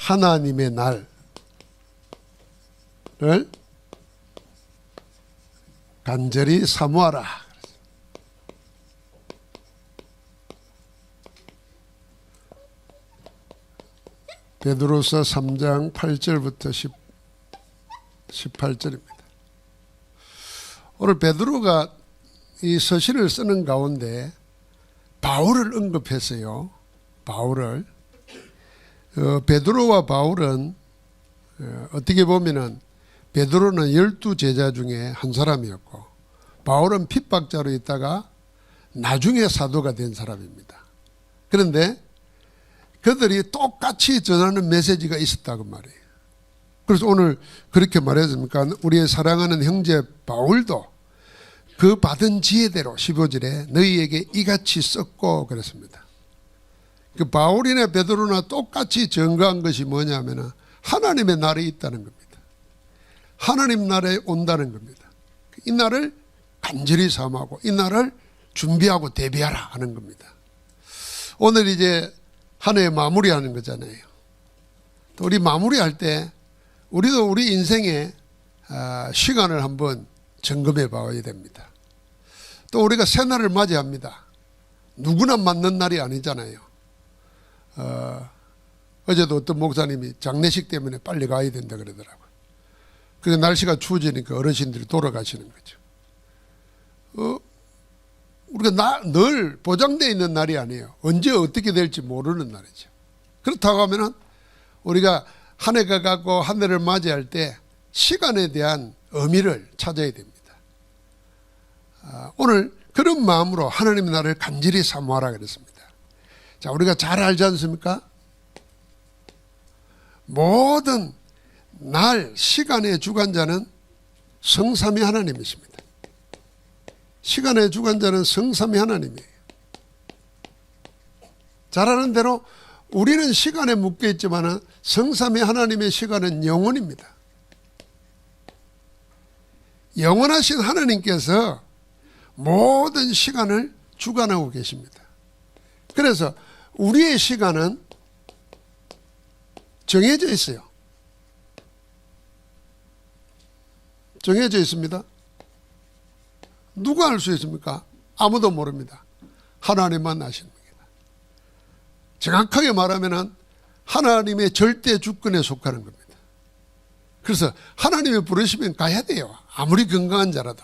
하나님의 날을 간절히 사모하라. 베드로서 3장 8절부터 18절입니다. 오늘 베드로가 이 서신을 쓰는 가운데 바울을 언급했어요. 바울을. 베드로와 바울은 어떻게 보면은 베드로는 12제자 중에 한 사람이었고 바울은 핍박자로 있다가 나중에 사도가 된 사람입니다. 그런데 그들이 똑같이 전하는 메시지가 있었다고 말이에요. 그래서 오늘 그렇게 말했습니까? 우리의 사랑하는 형제 바울도 그 받은 지혜대로 15절에 너희에게 이같이 썼고 그랬습니다. 그 바울이나 베드로나 똑같이 증거한 것이 뭐냐면 하나님의 날이 있다는 겁니다. 하나님 나라에 온다는 겁니다. 이 날을 간절히 삼하고 이 날을 준비하고 대비하라 하는 겁니다. 오늘 이제 한 해 마무리하는 거잖아요. 또 우리 마무리할 때 우리도 우리 인생의 시간을 한번 점검해 봐야 됩니다. 또 우리가 새날을 맞이합니다. 누구나 맞는 날이 아니잖아요. 어제도 어떤 목사님이 장례식 때문에 빨리 가야 된다 그러더라고요. 그래서 날씨가 추워지니까 어르신들이 돌아가시는 거죠. 우리가 늘 보장되어 있는 날이 아니에요. 언제 어떻게 될지 모르는 날이죠. 그렇다고 하면은 우리가 한 해가 가고 한 해를 맞이할 때 시간에 대한 의미를 찾아야 됩니다. 오늘 그런 마음으로 하나님의 날을 간절히 사모하라 그랬습니다. 자, 우리가 잘 알지 않습니까? 모든 날, 시간의 주관자는 성삼위 하나님이십니다. 시간의 주관자는 성삼위 하나님이에요. 잘 아는 대로 우리는 시간에 묶여 있지만 성삼위 하나님의 시간은 영원입니다. 영원하신 하나님께서 모든 시간을 주관하고 계십니다. 그래서 우리의 시간은 정해져 있어요. 정해져 있습니다. 누가 알 수 있습니까? 아무도 모릅니다. 하나님만 아십니다. 정확하게 말하면 하나님의 절대 주권에 속하는 겁니다. 그래서 하나님이 부르시면 가야 돼요. 아무리 건강한 자라도.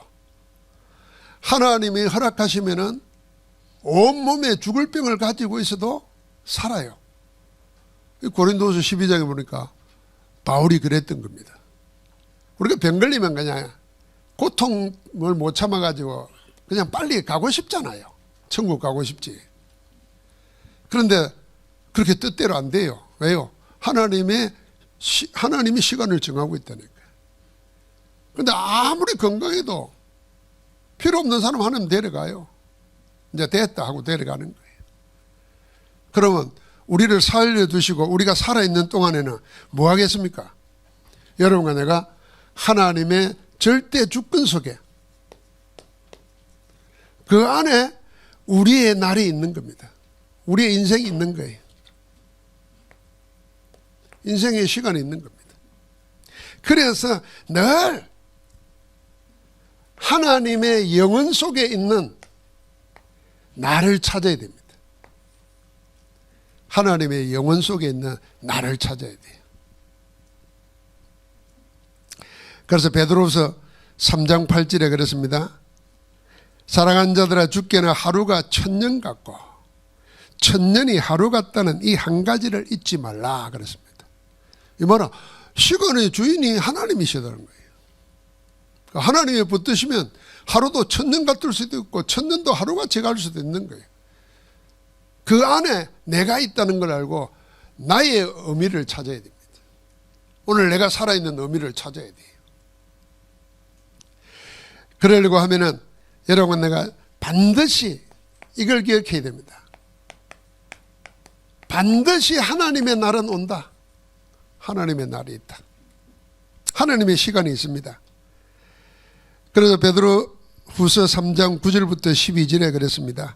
하나님이 허락하시면 온몸에 죽을 병을 가지고 있어도 살아요. 고린도서 12장에 보니까 바울이 그랬던 겁니다. 우리가 병 걸리면 그냥 고통을 못 참아가지고 그냥 빨리 가고 싶잖아요. 천국 가고 싶지. 그런데 그렇게 뜻대로 안 돼요. 왜요? 하나님이 시간을 정하고 있다니까요. 그런데 아무리 건강해도 필요 없는 사람 하나님 데려가요. 이제 됐다 하고 데려가는 거예요. 그러면 우리를 살려두시고 우리가 살아있는 동안에는 뭐 하겠습니까? 여러분과 내가 하나님의 절대 주권 속에 그 안에 우리의 날이 있는 겁니다. 우리의 인생이 있는 거예요. 인생의 시간이 있는 겁니다. 그래서 늘 하나님의 영혼 속에 있는 나를 찾아야 됩니다. 하나님의 영혼 속에 있는 나를 찾아야 돼요. 그래서 베드로서 3장 8절에 그랬습니다. 사랑하는 자들아 주께는 하루가 1000년 같고 1000년이 하루 같다는 이 한 가지를 잊지 말라 그랬습니다. 이 말은 시간의 주인이 하나님이시다는 거예요. 하나님이 붙드시면 하루도 1000년 같을 수도 있고 1000년도 하루같이 갈 수도 있는 거예요. 그 안에 내가 있다는 걸 알고 나의 의미를 찾아야 됩니다. 오늘 내가 살아있는 의미를 찾아야 돼요. 그러려고 하면은 여러분 내가 반드시 이걸 기억해야 됩니다. 반드시 하나님의 날은 온다. 하나님의 날이 있다. 하나님의 시간이 있습니다. 그래서 베드로 후서 3장 9절부터 12절에 그랬습니다.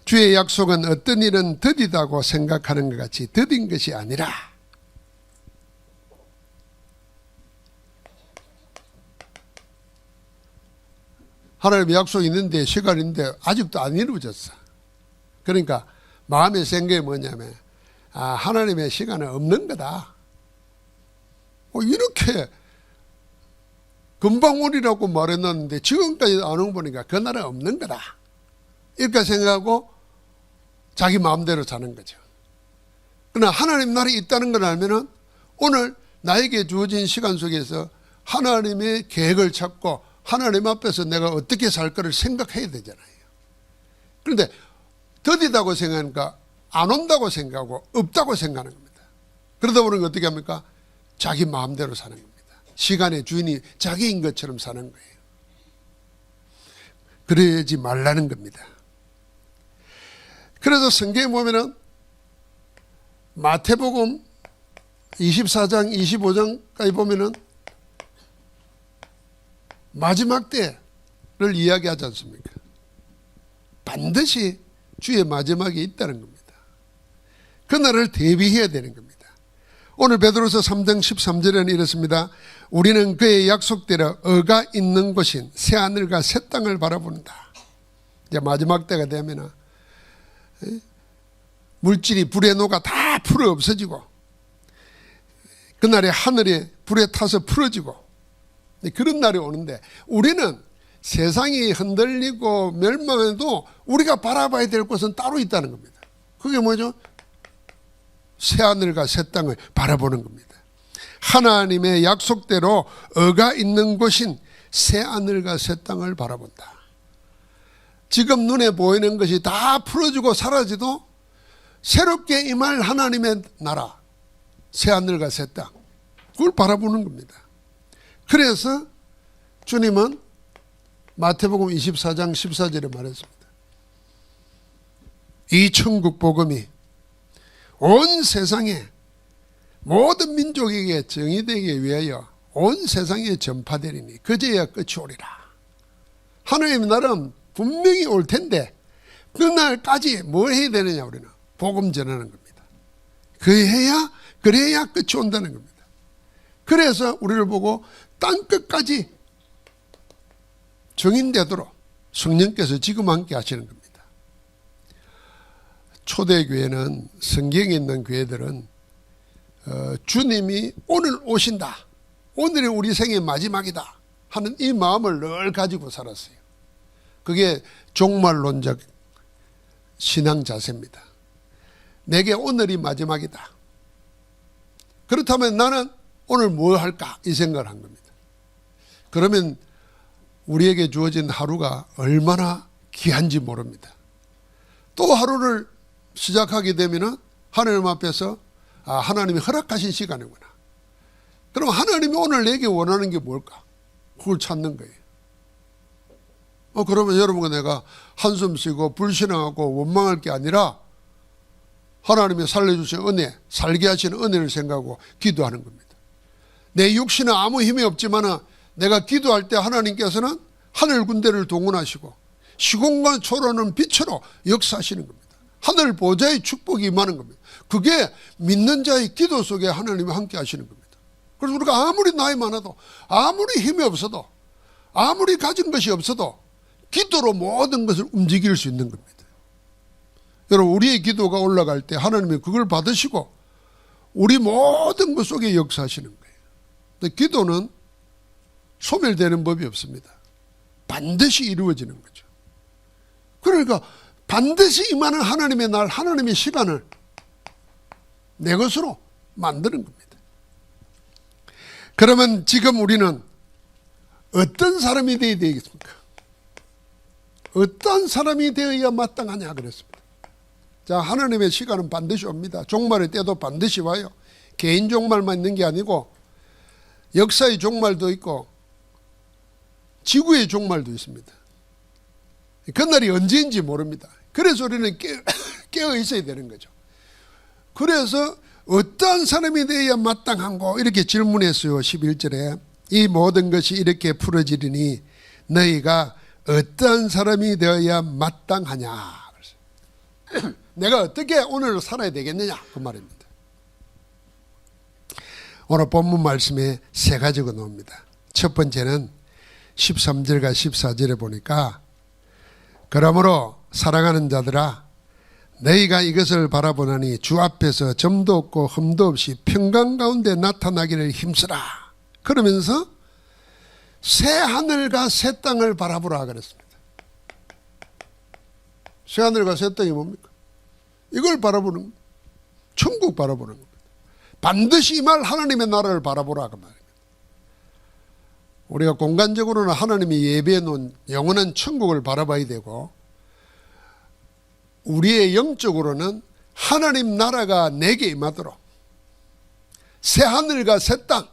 주의 약속은 어떤 일은 더디다고 생각하는 것 같이 더딘 것이 아니라 하나님의 약속이 있는데 시간이 있는데 아직도 안 이루어졌어. 그러니까 마음의 생각이 뭐냐면 하나님의 시간은 없는 거다. 이렇게 금방 오리라고 말했는데 지금까지 안 온 보니까 그날은 없는 거다. 이렇게 생각하고 자기 마음대로 사는 거죠. 그러나 하나님 나라에 있다는 걸 알면은 오늘 나에게 주어진 시간 속에서 하나님의 계획을 찾고 하나님 앞에서 내가 어떻게 살 거를 생각해야 되잖아요. 그런데 더디다고 생각하니까 안 온다고 생각하고 없다고 생각하는 겁니다. 그러다 보니 어떻게 합니까? 자기 마음대로 사는 겁니다. 시간의 주인이 자기인 것처럼 사는 거예요. 그러지 말라는 겁니다. 그래서 성경에 보면은 마태복음 24장 25장까지 보면은 마지막 때를 이야기하지 않습니까? 반드시 주의 마지막이 있다는 겁니다. 그날을 대비해야 되는 겁니다. 오늘 베드로서 3장 13절에는 이렇습니다. 우리는 그의 약속대로 의가 있는 곳인 새하늘과 새 땅을 바라본다. 이제 마지막 때가 되면 물질이 불에 녹아 다 풀어 없어지고 그날에 하늘이 불에 타서 풀어지고 그런 날이 오는데 우리는 세상이 흔들리고 멸망해도 우리가 바라봐야 될 곳은 따로 있다는 겁니다. 그게 뭐죠? 새하늘과 새 땅을 바라보는 겁니다. 하나님의 약속대로 의가 있는 곳인 새하늘과 새 땅을 바라본다. 지금 눈에 보이는 것이 다 풀어지고 사라지도 새롭게 임할 하나님의 나라, 새하늘과 새 땅, 그걸 바라보는 겁니다. 그래서 주님은 마태복음 24장 14절에 말했습니다. 이 천국 복음이 온 세상에 모든 민족에게 정의되기 위하여 온 세상에 전파되리니 그제야 끝이 오리라. 하나님의 날은 분명히 올 텐데 그날까지 뭐 해야 되느냐? 우리는 복음 전하는 겁니다. 그래야 끝이 온다는 겁니다. 그래서 우리를 보고 땅끝까지 정인되도록 성령께서 지금 함께 하시는 겁니다. 초대교회는 성경에 있는 교회들은 주님이 오늘 오신다, 오늘이 우리 생의 마지막이다 하는 이 마음을 늘 가지고 살았어요. 그게 종말론적 신앙 자세입니다. 내게 오늘이 마지막이다. 그렇다면 나는 오늘 뭘 할까 이 생각을 한 겁니다. 그러면 우리에게 주어진 하루가 얼마나 귀한지 모릅니다. 또 하루를 시작하게 되면 하나님 앞에서 하나님이 허락하신 시간이구나. 그럼 하나님이 오늘 내게 원하는 게 뭘까? 그걸 찾는 거예요. 그러면 여러분과 내가 한숨 쉬고 불신앙하고 원망할 게 아니라 하나님이 살려주신 은혜, 살게 하시는 은혜를 생각하고 기도하는 겁니다. 내 육신은 아무 힘이 없지만 내가 기도할 때 하나님께서는 하늘 군대를 동원하시고 시공간 초로는 빛으로 역사하시는 겁니다. 하늘 보좌의 축복이 임하는 겁니다. 그게 믿는 자의 기도 속에 하나님이 함께 하시는 겁니다. 그래서 우리가 아무리 나이 많아도 아무리 힘이 없어도 아무리 가진 것이 없어도 기도로 모든 것을 움직일 수 있는 겁니다. 여러분, 우리의 기도가 올라갈 때 하나님이 그걸 받으시고 우리 모든 것 속에 역사하시는 거예요. 근데 기도는 소멸되는 법이 없습니다. 반드시 이루어지는 거죠. 그러니까 반드시 임하는 하나님의 날, 하나님의 시간을 내 것으로 만드는 겁니다. 그러면 지금 우리는 어떤 사람이 되어야 되겠습니까? 어떤 사람이 되어야 마땅하냐 그랬습니다. 자, 하나님의 시간은 반드시 옵니다. 종말의 때도 반드시 와요. 개인 종말만 있는 게 아니고 역사의 종말도 있고 지구의 종말도 있습니다. 그날이 언제인지 모릅니다. 그래서 우리는 깨어 있어야 되는 거죠. 그래서 어떤 사람이 되어야 마땅한고 이렇게 질문했어요. 11절에 이 모든 것이 이렇게 풀어지리니 너희가 어떤 사람이 되어야 마땅하냐. 내가 어떻게 오늘 살아야 되겠느냐 그 말입니다. 오늘 본문 말씀에 세 가지가 나옵니다. 첫 번째는 13절과 14절에 보니까 그러므로 사랑하는 자들아 너희가 이것을 바라보나니 주 앞에서 점도 없고 흠도 없이 평강 가운데 나타나기를 힘쓰라. 그러면서 새 하늘과 새 땅을 바라보라 그랬습니다. 새 하늘과 새 땅이 뭡니까? 이걸 바라보는 겁니다. 천국 바라보는 겁니다. 반드시 임할 하나님의 나라를 바라보라 그 말입니다. 우리가 공간적으로는 하나님이 예배해 놓은 영원한 천국을 바라봐야 되고 우리의 영적으로는 하나님 나라가 내게 임하도록 새 하늘과 새 땅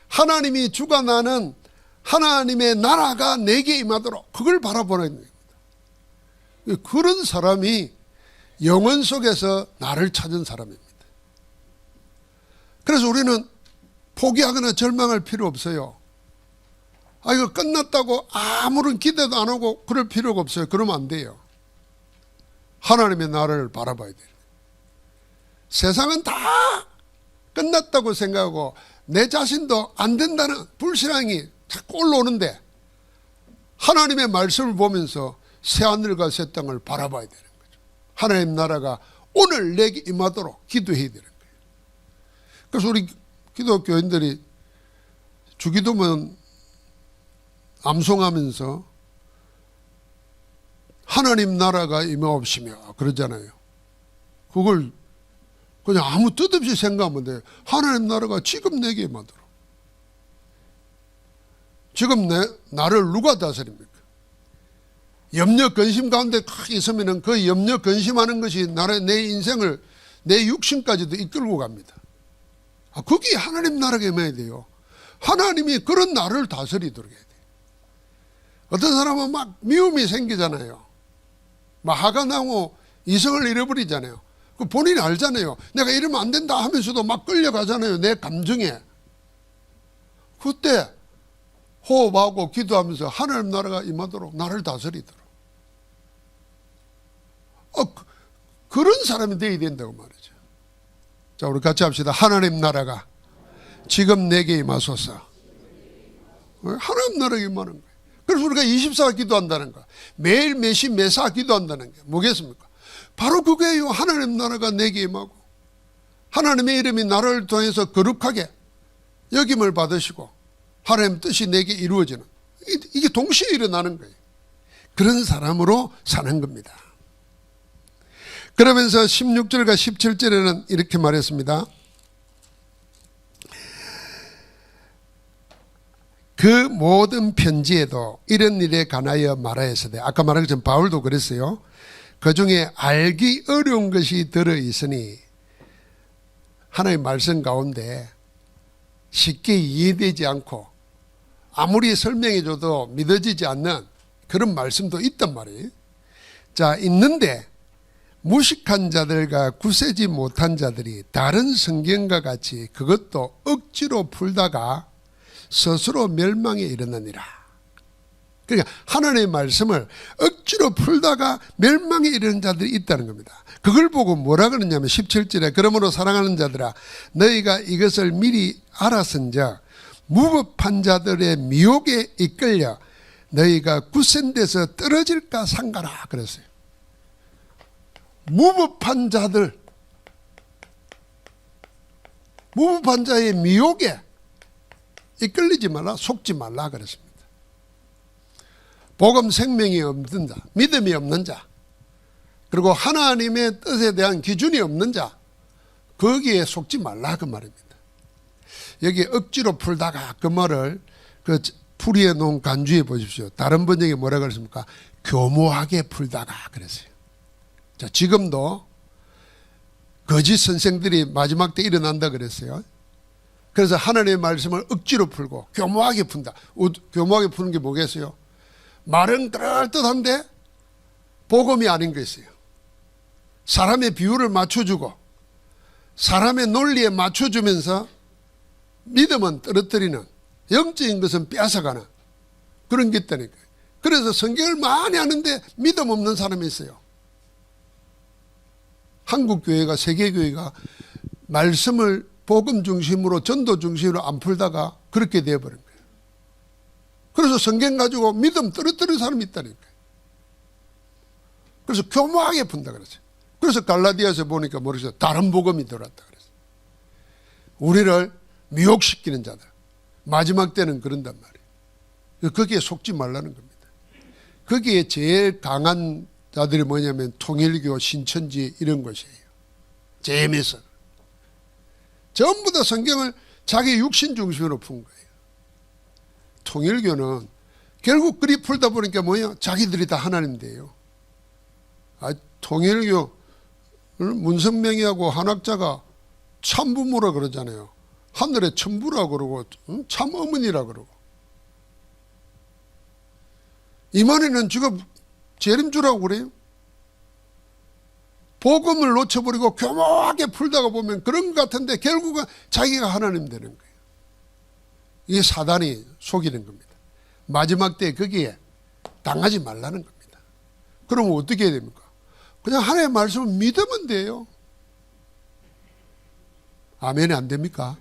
하나님이 주관하는 하나님의 나라가 내게 임하도록 그걸 바라보는 겁니다. 그런 사람이 영혼 속에서 나를 찾은 사람입니다. 그래서 우리는 포기하거나 절망할 필요 없어요. 이거 끝났다고 아무런 기대도 안 하고 그럴 필요가 없어요. 그러면 안 돼요. 하나님의 나라를 바라봐야 돼요. 세상은 다 끝났다고 생각하고 내 자신도 안 된다는 불신앙이 자꾸 올라오는데 하나님의 말씀을 보면서 새하늘과 새 땅을 바라봐야 되는 거죠. 하나님 나라가 오늘 내게 임하도록 기도해야 되는 거예요. 그래서 우리 기독교인들이 주기도문 암송하면서 하나님 나라가 임하옵시며 그러잖아요. 그걸 그냥 아무 뜻 없이 생각하면 돼요. 하나님 나라가 지금 내게 임하도록. 지금 나를 누가 다스립니까? 염려 근심 가운데 딱 있으면 그 염려 근심하는 것이 내 인생을 내 육신까지도 이끌고 갑니다. 그게 하나님 나라가 임해야 돼요. 하나님이 그런 나를 다스리도록 해야 돼요. 어떤 사람은 막 미움이 생기잖아요. 막 화가 나고 이성을 잃어버리잖아요. 그 본인이 알잖아요. 내가 이러면 안 된다 하면서도 막 끌려가잖아요. 내 감정에. 그때 호흡하고 기도하면서 하나님 나라가 임하도록 나를 다스리도록. 그런 사람이 되어야 된다고 말이죠. 자, 우리 같이 합시다. 하나님 나라가 지금 내게 임하소서. 하나님 나라가 임하는 거예요. 그래서 우리가 24 기도한다는 거, 매일 매시 매사 기도한다는 게 뭐겠습니까? 바로 그거예요. 하나님 나라가 내게 임하고 하나님의 이름이 나를 통해서 거룩하게 여김을 받으시고 하나님 뜻이 내게 이루어지는, 이게 동시에 일어나는 거예요. 그런 사람으로 사는 겁니다. 그러면서 16절과 17절에는 이렇게 말했습니다. 그 모든 편지에도 이런 일에 관하여 말하였으되, 아까 말한 것처럼 바울도 그랬어요. 그 중에 알기 어려운 것이 들어있으니, 하나님의 말씀 가운데 쉽게 이해되지 않고 아무리 설명해줘도 믿어지지 않는 그런 말씀도 있단 말이에요. 자, 있는데 무식한 자들과 굳세지 못한 자들이 다른 성경과 같이 그것도 억지로 풀다가 스스로 멸망에 이르느니라. 그러니까 하나님의 말씀을 억지로 풀다가 멸망에 이르는 자들이 있다는 겁니다. 그걸 보고 뭐라 그러냐면 17절에 그러므로 사랑하는 자들아 너희가 이것을 미리 알았은즉 무법한 자들의 미혹에 이끌려 너희가 굳센 데서 떨어질까 삼가라 그랬어요. 무법한 자들, 무법한 자의 미혹에 이끌리지 말라, 속지 말라 그랬습니다. 복음 생명이 없는 자, 믿음이 없는 자, 그리고 하나님의 뜻에 대한 기준이 없는 자, 거기에 속지 말라 그 말입니다. 여기 억지로 풀다가 그 말을 그 풀이해 놓은 간주해 보십시오. 다른 번역에 뭐라 그랬습니까? 교모하게 풀다가 그랬어요. 자, 지금도 거짓 선생들이 마지막 때 일어난다 그랬어요. 그래서 하나님의 말씀을 억지로 풀고 교모하게 푼다. 교모하게 푸는 게 뭐겠어요? 말은 그럴듯한데 복음이 아닌 것이에요. 사람의 비율을 맞춰주고 사람의 논리에 맞춰주면서 믿음은 떨어뜨리는, 영적인 것은 뺏어가는 그런 게 있다니까요. 그래서 성경을 많이 하는데 믿음 없는 사람이 있어요. 한국교회가, 세계교회가 말씀을 복음 중심으로 전도 중심으로 안 풀다가 그렇게 되어버린 거예요. 그래서 성경 가지고 믿음 떨어뜨리는 사람이 있다니까요. 그래서 교묘하게 푼다 그랬어요. 그래서 갈라디아서 보니까 모르겠어요. 다른 복음이 들어왔다 그랬어요. 우리를 미혹시키는 자들. 마지막 때는 그런단 말이에요. 거기에 속지 말라는 겁니다. 거기에 제일 강한 자들이 뭐냐면 통일교, 신천지 이런 것이에요. 재미있어. 전부 다 성경을 자기 육신 중심으로 푼 거예요. 통일교는 결국 그리 풀다 보니까 뭐예요? 자기들이 다 하나님 돼요. 통일교 문성명이하고 한학자가 참부모라 그러잖아요. 하늘의 천부라 그러고 참어머니라 그러고. 이만희는 지금 재림주라고 그래요. 복음을 놓쳐버리고 교묘하게 풀다가 보면 그런 것 같은데 결국은 자기가 하나님 되는 거예요. 이게 사단이 속이는 겁니다. 마지막 때 거기에 당하지 말라는 겁니다. 그러면 어떻게 해야 됩니까? 그냥 하나님의 말씀을 믿으면 돼요. 아멘이 안 됩니까?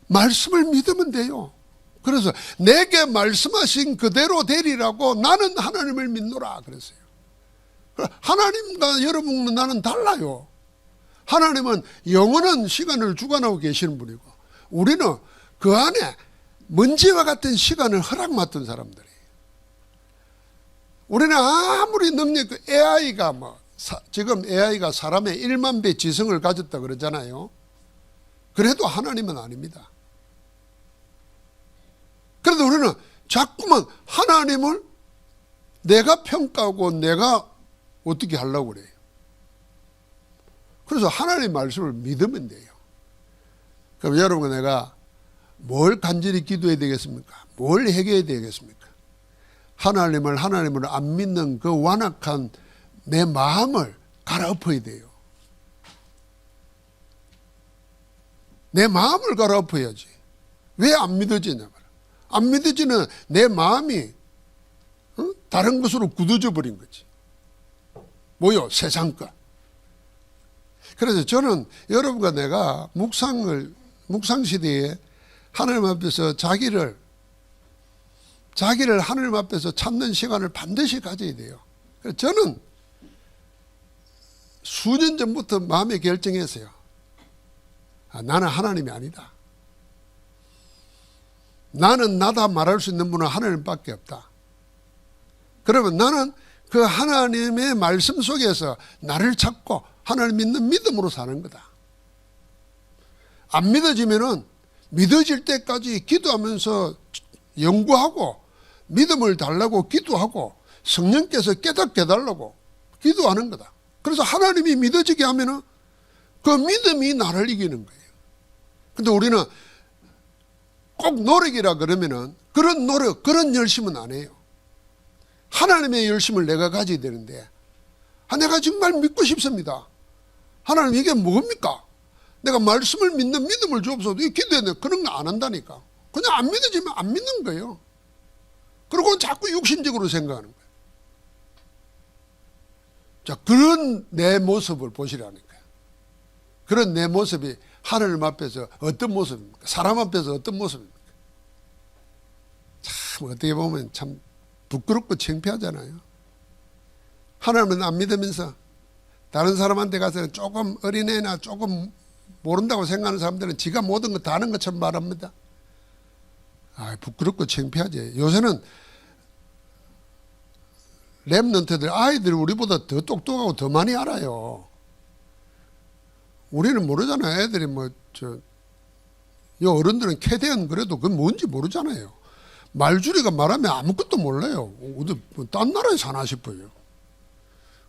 말씀을 믿으면 돼요. 그래서 내게 말씀하신 그대로 되리라고 나는 하나님을 믿노라 그랬어요. 하나님과 여러분과 나는 달라요. 하나님은 영원한 시간을 주관하고 계시는 분이고 우리는 그 안에 먼지와 같은 시간을 허락받던 사람들이에요. 우리는 아무리 AI가 지금 AI가 사람의 1만 배 지성을 가졌다 그러잖아요. 그래도 하나님은 아닙니다. 그래도 우리는 자꾸만 하나님을 내가 평가하고 내가 어떻게 하려고 그래요. 그래서 하나님의 말씀을 믿으면 돼요. 그럼 여러분 내가 뭘 간절히 기도해야 되겠습니까? 뭘 해결해야 되겠습니까? 하나님을 안 믿는 그 완악한 내 마음을 갈아엎어야 돼요. 내 마음을 갈아엎어야지. 왜 안 믿어지냐 말이야. 안 믿어지는 내 마음이 다른 것으로 굳어져 버린 거지. 뭐요? 세상 것. 그래서 저는 여러분과 내가 묵상 시대에 하나님 앞에서 자기를 하나님 앞에서 찾는 시간을 반드시 가져야 돼요. 그래서 저는 수년 전부터 마음에 결정했어요. 나는 하나님이 아니다. 나는 나다 말할 수 있는 분은 하나님밖에 없다. 그러면 나는 그 하나님의 말씀 속에서 나를 찾고 하나님 믿는 믿음으로 사는 거다. 안 믿어지면은 믿어질 때까지 기도하면서 연구하고 믿음을 달라고 기도하고 성령께서 깨닫게 해달라고 기도하는 거다. 그래서 하나님이 믿어지게 하면은 그 믿음이 나를 이기는 거예요. 근데 우리는 꼭 노력이라 그러면은 그런 노력, 그런 열심은 안 해요. 하나님의 열심을 내가 가져야 되는데 내가 정말 믿고 싶습니다. 하나님 이게 뭡니까? 내가 말씀을 믿는 믿음을 주옵소서. 기도했는데 그런 거 안 한다니까. 그냥 안 믿어지면 안 믿는 거예요. 그리고 자꾸 육신적으로 생각하는 거예요. 자, 그런 내 모습을 보시라니까요. 그런 내 모습이 하나님 앞에서 어떤 모습입니까? 사람 앞에서 어떤 모습입니까? 참 어떻게 보면 참 부끄럽고 창피하잖아요. 하나님은 안 믿으면서 다른 사람한테 가서 조금 어린애나 조금 모른다고 생각하는 사람들은 지가 모든 거 다 아는 것처럼 말합니다. 부끄럽고 창피하지. 요새는 랩런트들 아이들이 우리보다 더 똑똑하고 더 많이 알아요. 우리는 모르잖아요. 애들이 요 어른들은 캐대언 그래도 그건 뭔지 모르잖아요. 말줄이가 말하면 아무것도 몰라요. 어디 딴 나라에 사나 싶어요.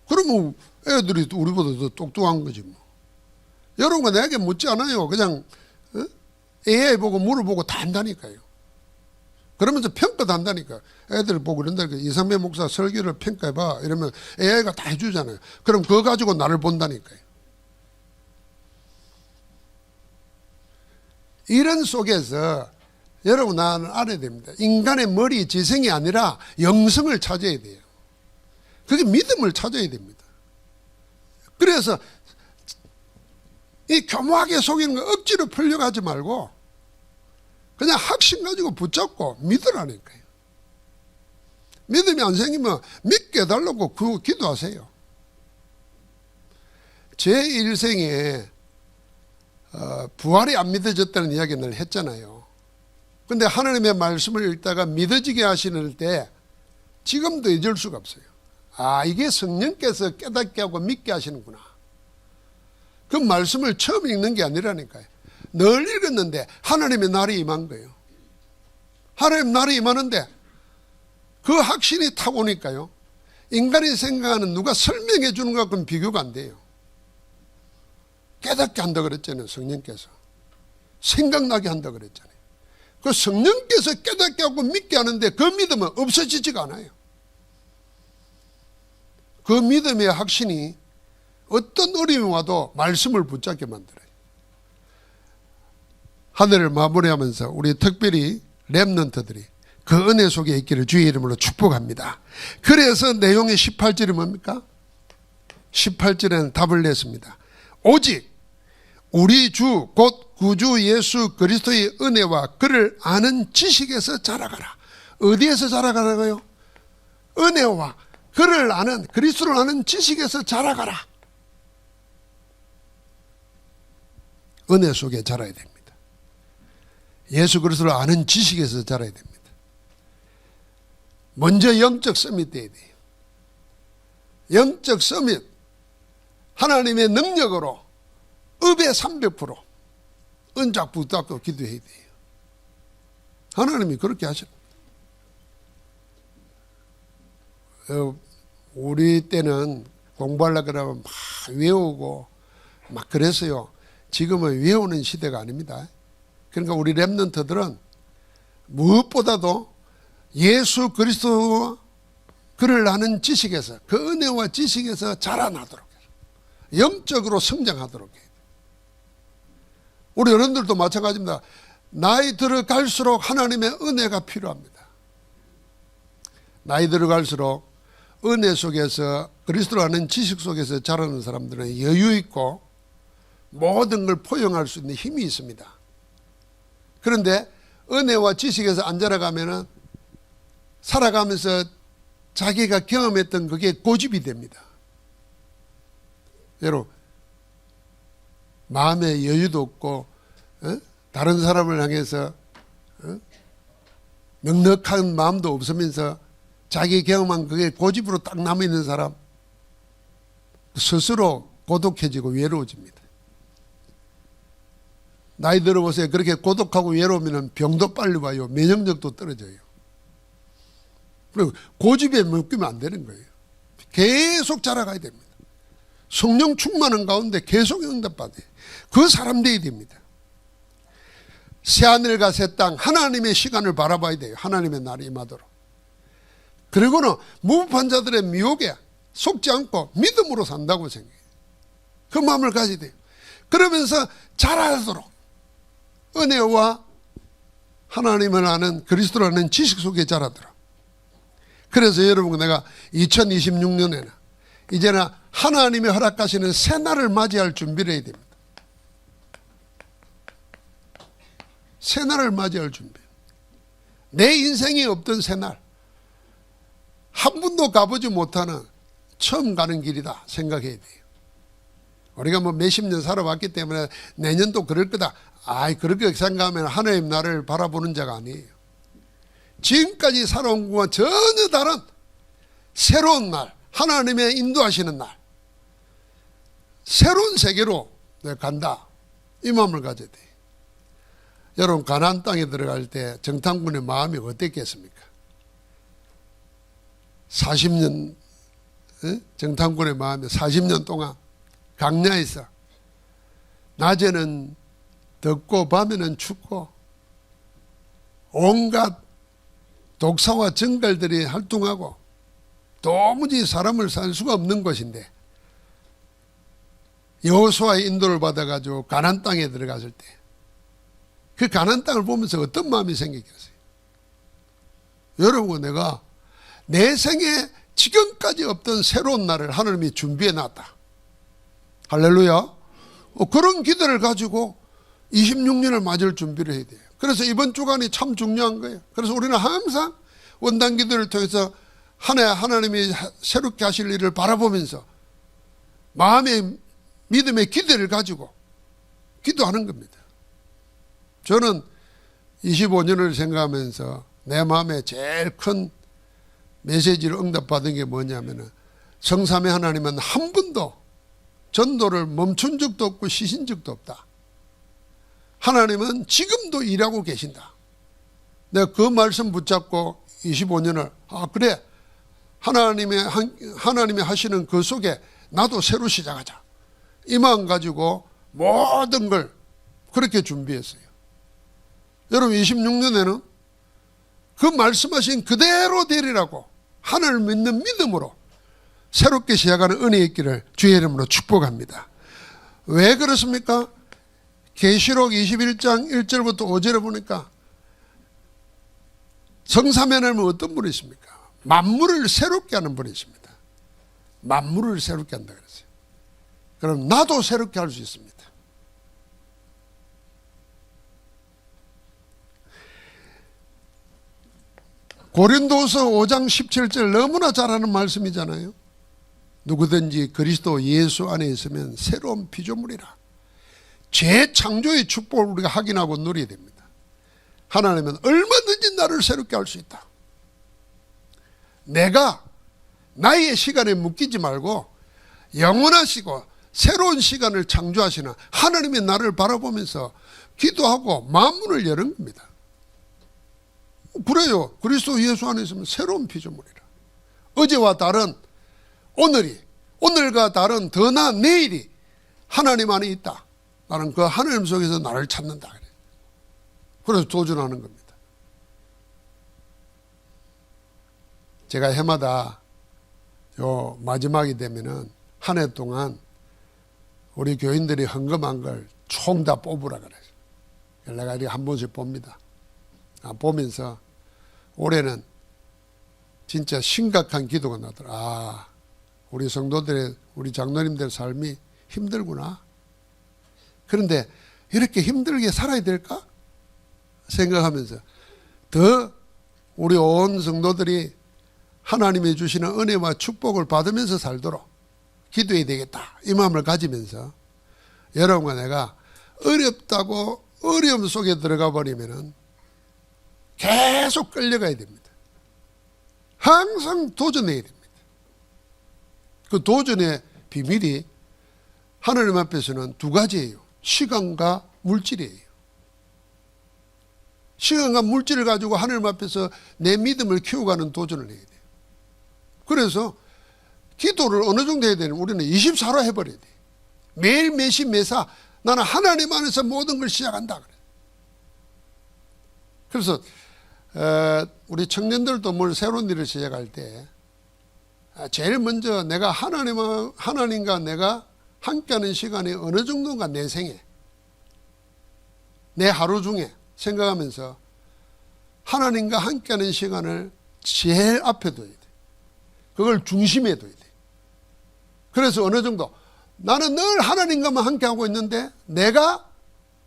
그러면 애들이 우리보다 더 똑똑한 거지 뭐. 여러분과 내게 묻지 않아요. 그냥 AI 보고 물어보고 다 한다니까요. 그러면서 평가도 한다니까. 애들 보고 그런다니까. 이상배 목사 설교를 평가해봐 이러면 AI가 다 해주잖아요. 그럼 그거 가지고 나를 본다니까요. 이런 속에서 여러분 나는 알아야 됩니다. 인간의 머리 지성이 아니라 영성을 찾아야 돼요. 그게 믿음을 찾아야 됩니다. 그래서 이 교묘하게 속이는 거 억지로 풀려가지 말고 그냥 확신 가지고 붙잡고 믿으라니까요. 믿음이 안 생기면 믿게 해달라고 기도하세요. 제 일생에 부활이 안 믿어졌다는 이야기를 했잖아요. 근데 하나님의 말씀을 읽다가 믿어지게 하시는 때 지금도 잊을 수가 없어요. 아, 이게 성령께서 깨닫게 하고 믿게 하시는구나. 그 말씀을 처음 읽는 게 아니라니까요. 늘 읽었는데 하나님의 날이 임한 거예요. 하나님 날이 임하는데 그 확신이 타고 오니까요. 인간이 생각하는 누가 설명해 주는 것과는 비교가 안 돼요. 깨닫게 한다 그랬잖아요. 성령께서. 생각나게 한다 그랬잖아요. 그 성령께서 깨닫게 하고 믿게 하는데 그 믿음은 없어지지가 않아요. 그 믿음의 확신이 어떤 어려움이 와도 말씀을 붙잡게 만들어요. 한 해를 마무리하면서 우리 특별히 렘넌트들이 그 은혜 속에 있기를 주의 이름으로 축복합니다. 그래서 내용의 18절이 뭡니까? 18절에는 답을 냈습니다. 오직 우리 주 곧 구주 예수 그리스도의 은혜와 그를 아는 지식에서 자라가라. 어디에서 자라가라고요? 은혜와 그를 아는, 그리스도를 아는 지식에서 자라가라. 은혜 속에 자라야 됩니다. 예수 그리스도를 아는 지식에서 자라야 됩니다. 먼저 영적 서밋 돼야 돼요. 영적 서밋, 하나님의 능력으로 up에 300% 은작 붙잡고 기도해야 돼요. 하나님이 그렇게 하십니다. 우리 때는 공부하려고 그러면 막 외우고 막 그랬어요. 지금은 외우는 시대가 아닙니다. 그러니까 우리 렘넌트들은 무엇보다도 예수 그리스도와 그를 아는 지식에서, 그 은혜와 지식에서 자라나도록 해요. 영적으로 성장하도록 해요. 우리 여러분들도 마찬가지입니다. 나이 들어갈수록 하나님의 은혜가 필요합니다. 나이 들어갈수록 은혜 속에서, 그리스도를 아는 지식 속에서 자라는 사람들은 여유 있고 모든 걸 포용할 수 있는 힘이 있습니다. 그런데 은혜와 지식에서 안 자라가면은 살아가면서 자기가 경험했던 그게 고집이 됩니다. 여러분, 마음에 여유도 없고 다른 사람을 향해서 넉넉한 마음도 없으면서 자기 경험한 그게 고집으로 딱 남아있는 사람, 스스로 고독해지고 외로워집니다. 나이 들어보세요. 그렇게 고독하고 외로우면 병도 빨리 와요. 면역력도 떨어져요. 그리고 고집에 묶이면 안 되는 거예요. 계속 자라가야 됩니다. 성령 충만한 가운데 계속 응답받아요. 그 사람 되어야 됩니다. 새하늘과 새 땅, 하나님의 시간을 바라봐야 돼요. 하나님의 날이 임하도록. 그리고는 무법한 자들의 미혹에 속지 않고 믿음으로 산다고 생각해요. 그 마음을 가져야 돼요. 그러면서 자라도록 은혜와 하나님을 아는, 그리스도를 아는 지식 속에 자라도록. 그래서 여러분, 내가 2026년에는 이제는 하나님이 허락하시는 새날을 맞이할 준비를 해야 됩니다. 새날을 맞이할 준비. 내 인생에 없던 새날, 한 번도 가보지 못하는 처음 가는 길이다 생각해야 돼요. 우리가 뭐 몇십 년 살아왔기 때문에 내년도 그럴 거다, 그렇게 생각하면 하나님 나를 바라보는 자가 아니에요. 지금까지 살아온 것과 전혀 다른 새로운 날, 하나님의 인도하시는 날, 새로운 세계로 내가 간다, 이 마음을 가져야 돼요. 여러분, 가나안 땅에 들어갈 때 정탐꾼의 마음이 어땠겠습니까? 40년, 정탐꾼의 마음이 40년 동안 강야에서 낮에는 덥고 밤에는 춥고 온갖 독사와 정갈들이 활동하고 도무지 사람을 살 수가 없는 곳인데 여호수아의 인도를 받아가지고 가나안 땅에 들어갔을 때 그 가나안 땅을 보면서 어떤 마음이 생기겠어요? 여러분, 내가 내 생에 지금까지 없던 새로운 날을 하나님이 준비해 놨다. 할렐루야. 그런 기대를 가지고 26년을 맞을 준비를 해야 돼요. 그래서 이번 주간이 참 중요한 거예요. 그래서 우리는 항상 원단 기도를 통해서 한 해 하나님이 새롭게 하실 일을 바라보면서 마음의 믿음의 기대를 가지고 기도하는 겁니다. 저는 25년을 생각하면서 내 마음에 제일 큰 메시지를 응답받은 게 뭐냐면은 성삼위 하나님은 한 번도 전도를 멈춘 적도 없고 쉬신 적도 없다. 하나님은 지금도 일하고 계신다. 내가 그 말씀 붙잡고 25년을 그래 하나님이 하시는 그 속에 나도 새로 시작하자. 이 마음 가지고 모든 걸 그렇게 준비했어요. 여러분 26년에는 그 말씀하신 그대로 되리라고 하나님을 믿는 믿음으로 새롭게 시작하는 은혜 있기를 주의 이름으로 축복합니다. 왜 그렇습니까? 계시록 21장 1절부터 5절에 보니까 성삼위 하나님은 어떤 분이십니까? 만물을 새롭게 하는 분이십니다. 만물을 새롭게 한다 그랬어요. 그럼 나도 새롭게 할 수 있습니다. 고린도서 5장 17절 너무나 잘 아는 말씀이잖아요. 누구든지 그리스도 예수 안에 있으면 새로운 피조물이라. 재창조의 축복을 우리가 확인하고 누려야 됩니다. 하나님은 얼마든지 나를 새롭게 할 수 있다. 내가 나의 시간에 묶이지 말고 영원하시고 새로운 시간을 창조하시는 하나님의 나를 바라보면서 기도하고 마음문을 여는 겁니다. 그래요. 그리스도 예수 안에 있으면 새로운 피조물이라. 어제와 다른 오늘이, 오늘과 다른 더 나은 내일이 하나님 안에 있다. 나는 그 하나님 속에서 나를 찾는다. 그래서 도전하는 겁니다. 제가 해마다 요 마지막이 되면은 한 해 동안 우리 교인들이 헌금한 걸 총 다 뽑으라 그래요. 내가 이렇게 한 번씩 봅니다. 보면서 올해는 진짜 심각한 기도가 나더라. 우리 성도들의, 우리 장로님들 삶이 힘들구나. 그런데 이렇게 힘들게 살아야 될까? 생각하면서 더 우리 온 성도들이 하나님이 주시는 은혜와 축복을 받으면서 살도록 기도해야 되겠다. 이 마음을 가지면서 여러분과 내가 어렵다고 어려움 속에 들어가 버리면은 계속 끌려가야 됩니다. 항상 도전해야 됩니다. 그 도전의 비밀이 하나님 앞에서는 두 가지예요. 시간과 물질이에요. 시간과 물질을 가지고 하나님 앞에서 내 믿음을 키워가는 도전을 해야 돼요. 그래서 기도를 어느 정도 해야 되는 우리는 24로 해버려야 돼요. 매일 매시 매사 나는 하나님 안에서 모든 걸 시작한다. 그래서 우리 청년들도 뭘 새로운 일을 시작할 때 제일 먼저 내가 하나님과 내가 함께하는 시간이 어느 정도인가 내 생에 내 하루 중에 생각하면서 하나님과 함께하는 시간을 제일 앞에 둬야 돼. 그걸 중심에 둬야 돼. 그래서 어느 정도 나는 늘 하나님과만 함께하고 있는데 내가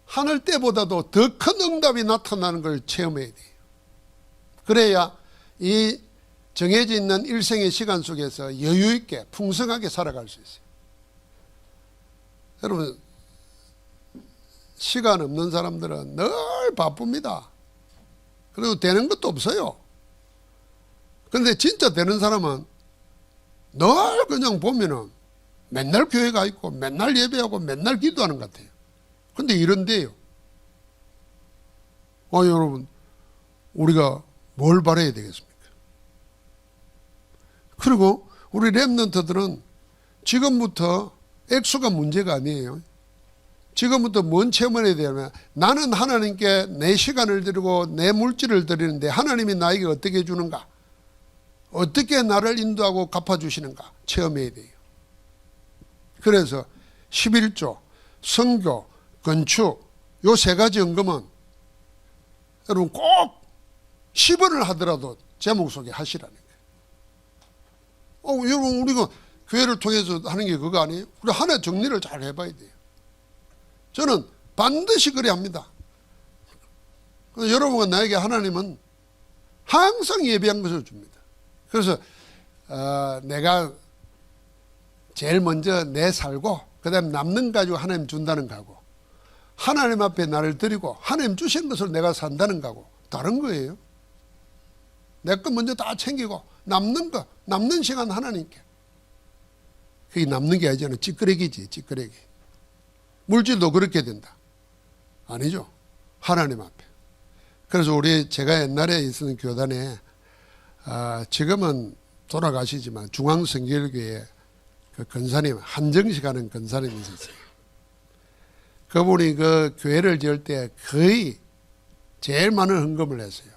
하늘 때보다도 더 큰 응답이 나타나는 걸 체험해야 돼요. 그래야 이 정해져 있는 일생의 시간 속에서 여유 있게 풍성하게 살아갈 수 있어요. 여러분 시간 없는 사람들은 늘 바쁩니다. 그리고 되는 것도 없어요. 그런데 진짜 되는 사람은 늘 그냥 보면은 맨날 교회 가 있고 맨날 예배하고 맨날 기도하는 것 같아요. 근데 이런데요. 여러분 우리가 뭘 바라야 되겠습니까? 그리고 우리 렘넌트들은 지금부터 액수가 문제가 아니에요. 지금부터 뭔 체험을 해야 되냐면 나는 하나님께 내 시간을 드리고 내 물질을 드리는데 하나님이 나에게 어떻게 해주는가? 어떻게 나를 인도하고 갚아주시는가? 체험해야 돼요. 그래서 11조, 선교, 건축 요 세 가지 헌금은 여러분 꼭 10원을 하더라도 제목 속에 하시라는 거예요. 여러분 우리가 교회를 통해서 하는 게 그거 아니에요? 우리 한 해 정리를 잘 해봐야 돼요. 저는 반드시 그래야 합니다. 여러분과 나에게 하나님은 항상 예비한 것을 줍니다. 그래서 내가 제일 먼저 내 살고 그 다음에 남는 가지고 하나님 준다는 거고, 하나님 앞에 나를 드리고 하나님 주신 것을 내가 산다는 거고 다른 거예요. 내 거 먼저 다 챙기고 남는 거, 남는 시간 하나님께. 그게 남는 게 아니잖아요. 찌끄레기지, 찌끄레기. 물질도 그렇게 된다. 아니죠. 하나님 앞에. 그래서 제가 옛날에 있었던 교단에 지금은 돌아가시지만 중앙성결교회 그 권사님, 한정식 하는 권사님이 있었어요. 그분이 그 교회를 지을 때 거의 제일 많은 헌금을 했어요.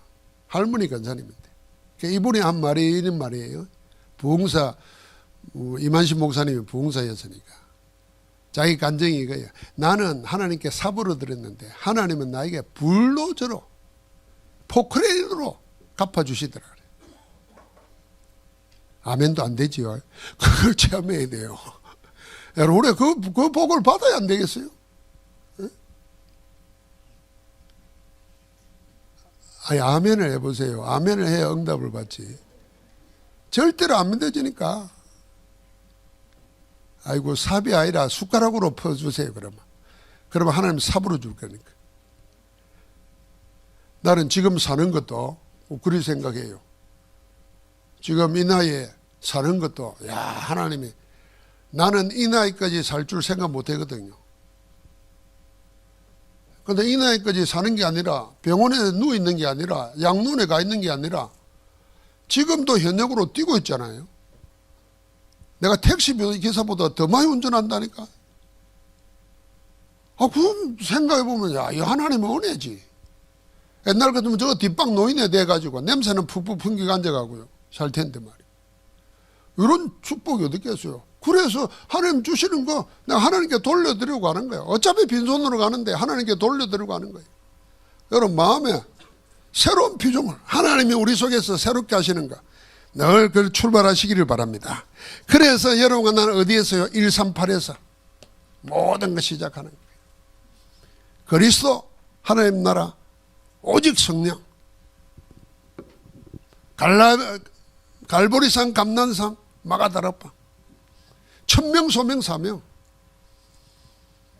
할머니 권사님인데. 이분이 한 말이 이런 말이에요. 부흥사, 이만식 목사님이 부흥사였으니까. 자기 간증이 이거예요. 나는 하나님께 삽으로 드렸는데 하나님은 나에게 불로 저로 포크레인으로 갚아주시더라. 아멘도 안 되지요. 그걸 체험해야 돼요. 여러분, 우리 그 복을 받아야 안 되겠어요? 아니, 아멘을 해보세요. 아멘을 해야 응답을 받지. 절대로 안 믿어지니까. 아이고, 삽이 아니라 숟가락으로 퍼주세요, 그러면. 그러면 하나님 삽으로 줄 거니까. 나는 지금 사는 것도 그리 생각해요. 지금 이 나이에 사는 것도, 야, 하나님이, 나는 이 나이까지 살 줄 생각 못 하거든요. 근데 이 나이까지 사는 게 아니라, 병원에 누워 있는 게 아니라, 양론에 가 있는 게 아니라, 지금도 현역으로 뛰고 있잖아요. 내가 택시 기사보다 더 많이 운전한다니까. 그럼 생각해보면, 야, 이 하나님은 은혜지. 옛날 같으면 저 뒷방 노인에 돼가지고 냄새는 푹푹 풍기고 앉아가고요. 살 텐데 말이에요. 이런 축복이 어디 있겠어요. 그래서 하나님 주시는 거 내가 하나님께 돌려드리고 가는 거예요. 어차피 빈손으로 가는데 하나님께 돌려드리고 가는 거예요. 여러분 마음에 새로운 피조물, 하나님이 우리 속에서 새롭게 하시는 거 늘 그걸 출발하시기를 바랍니다. 그래서 여러분과 나는 어디에서요? 138에서 모든 걸 시작하는 거예요. 그리스도, 하나님 나라, 오직 성령, 갈보리산, 감난산, 마가다락방, 천명, 소명, 사명.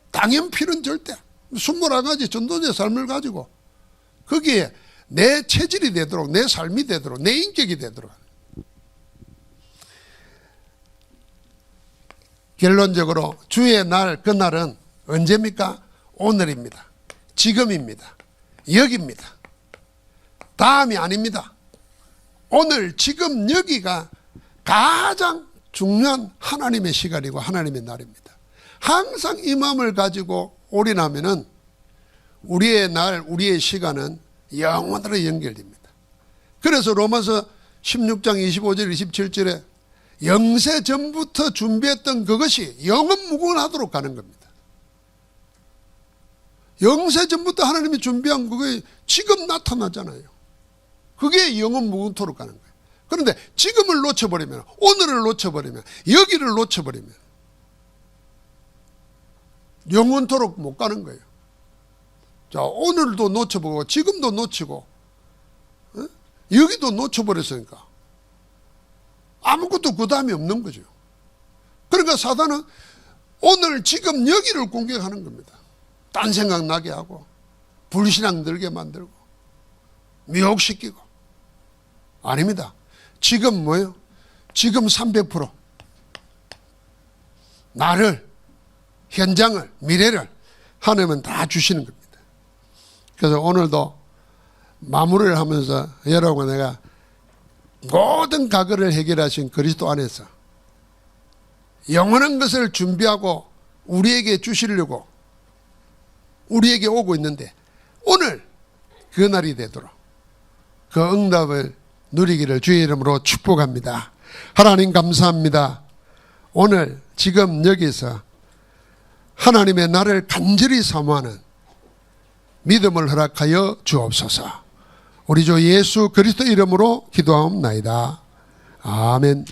당연 필은 절대 21가지 전도자의 삶을 가지고 거기에 내 체질이 되도록, 내 삶이 되도록, 내 인격이 되도록. 결론적으로 주의 날, 그날은 언제입니까? 오늘입니다. 지금입니다. 여기입니다. 다음이 아닙니다. 오늘, 지금, 여기가 가장 중요한 하나님의 시간이고 하나님의 날입니다. 항상 이 마음을 가지고 올인하면은 우리의 날, 우리의 시간은 영원으로 연결됩니다. 그래서 로마서 16장 25절 27절에 영세 전부터 준비했던 그것이 영원 무궁하도록 가는 겁니다. 영세 전부터 하나님이 준비한 그게 지금 나타나잖아요. 그게 영원 무궁토록 가는 거예요. 그런데 지금을 놓쳐버리면, 오늘을 놓쳐버리면, 여기를 놓쳐버리면 영원토록 못 가는 거예요. 자, 오늘도 놓쳐보고 지금도 놓치고 여기도 놓쳐버렸으니까 아무것도 그 다음에 없는 거죠. 그러니까 사단은 오늘 지금 여기를 공격하는 겁니다. 딴 생각 나게 하고 불신앙 들게 만들고 미혹시키고. 아닙니다. 지금 뭐예요? 지금 300% 나를, 현장을, 미래를 하나님은 다 주시는 겁니다. 그래서 오늘도 마무리를 하면서 여러분과 내가 모든 과거를 해결하신 그리스도 안에서 영원한 것을 준비하고 우리에게 주시려고 우리에게 오고 있는데 오늘 그 날이 되도록 그 응답을 누리기를 주의 이름으로 축복합니다. 하나님 감사합니다. 오늘 지금 여기서 하나님의 나를 간절히 사모하는 믿음을 허락하여 주옵소서. 우리 주 예수 그리스도 이름으로 기도하옵나이다. 아멘.